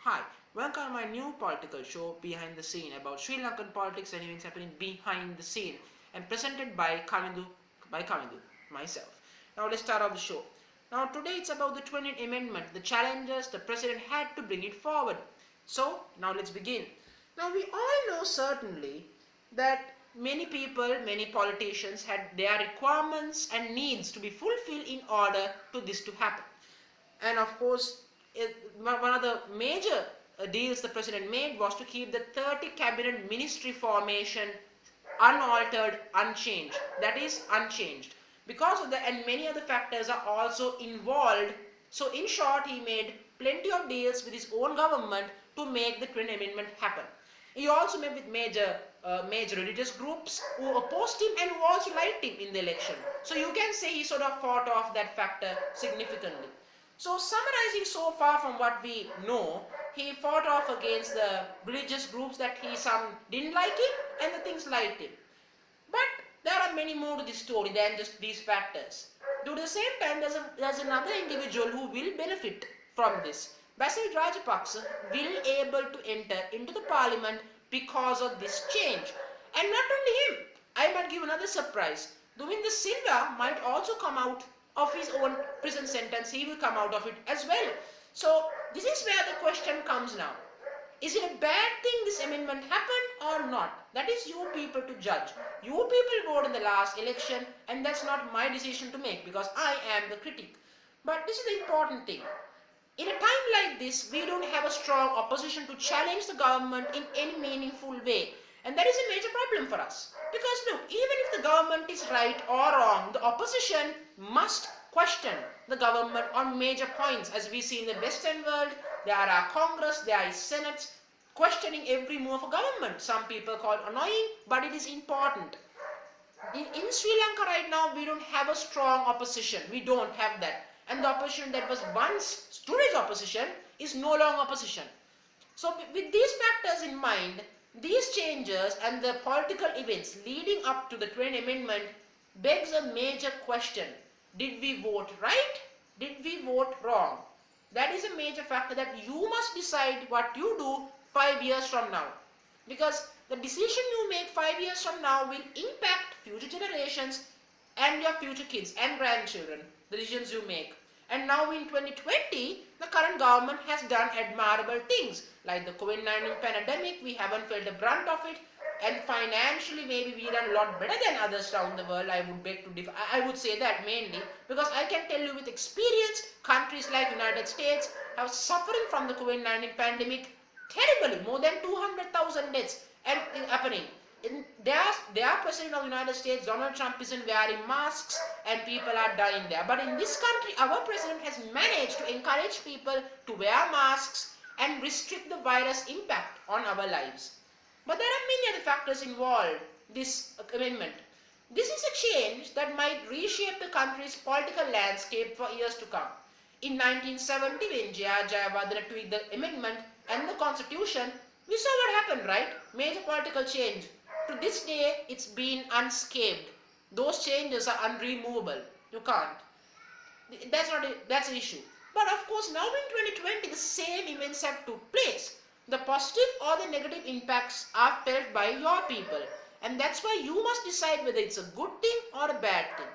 Hi, welcome to my new political show, Behind the Scene, about Sri Lankan politics and events happening behind the scene, and presented by Kavindu, myself. Now let's start off the show. Now today it's about the 20th Amendment, the challenges the President had to bring it forward. So now let's begin. Now we all know certainly that many people, many politicians had their requirements and needs to be fulfilled in order to this to happen. And of course, one of the major deals the president made was to keep the 30 cabinet ministry formation unaltered, unchanged. That is unchanged. Because of that, and many other factors are also involved. So in short, he made plenty of deals with his own government to make the twin amendment happen. He also met with major religious groups who opposed him and who also liked him in the election. So you can say he sort of fought off that factor significantly. So summarizing so far from what we know, he fought off against the religious groups that some didn't like him and the things liked him. But there are many more to this story than just these factors. At the same time, there's another individual who will benefit from this. Basil Rajapaksa will able to enter into the parliament because of this change. And not only him, I might give another surprise. Govinda Silva might also come out of his own prison sentence. He will come out of it as well. So this is where the question comes now. Is it a bad thing this amendment happened or not? That is you people to judge. You people voted in the last election, and that's not my decision to make because I am the critic. But this is the important thing. In a time like this, we don't have a strong opposition to challenge the government in any meaningful way. And that is a major problem for us. Because look, even if the government is right or wrong, the opposition must question the government on major points. As we see in the Western world, there are Congress, there is Senate questioning every move of government. Some people call it annoying, but it is important. In Sri Lanka right now, we don't have a strong opposition. We don't have that. And the opposition that was once today's opposition is no longer opposition. So with these factors in mind, these changes and the political events leading up to the 20th Amendment begs a major question. Did we vote right? Did we vote wrong? That is a major factor that you must decide what you do 5 years from now. Because the decision you make 5 years from now will impact future generations and your future kids and grandchildren, the decisions you make. And now in 2020, the current government has done admirable things. Like the COVID-19 pandemic, we haven't felt the brunt of it. And financially, maybe we done a lot better than others around the world. I would beg to differ. I would say that mainly because I can tell you with experience, countries like United States have suffering from the COVID-19 pandemic terribly. More than 200,000 deaths and happening. Their president of the United States, Donald Trump, isn't wearing masks and people are dying there. But in this country, our president has managed to encourage people to wear masks and restrict the virus impact on our lives. But there are many other factors involved this amendment. This is a change that might reshape the country's political landscape for years to come. In 1970, when J.R. Jayawardena tweaked the amendment and the constitution, we saw what happened, right? Major political change. To this day, it's been unscathed. Those changes are unremovable. You can't. That's an issue. But of course, now in 2020, the same events have took place. The positive or the negative impacts are felt by your people. And that's why you must decide whether it's a good thing or a bad thing.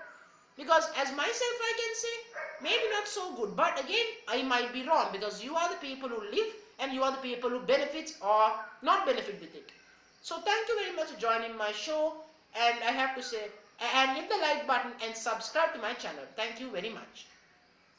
Because as myself I can say, maybe not so good. But again, I might be wrong because you are the people who live and you are the people who benefit or not benefit with it. So thank you very much for joining my show. And I have to say, and hit the like button and subscribe to my channel. Thank you very much.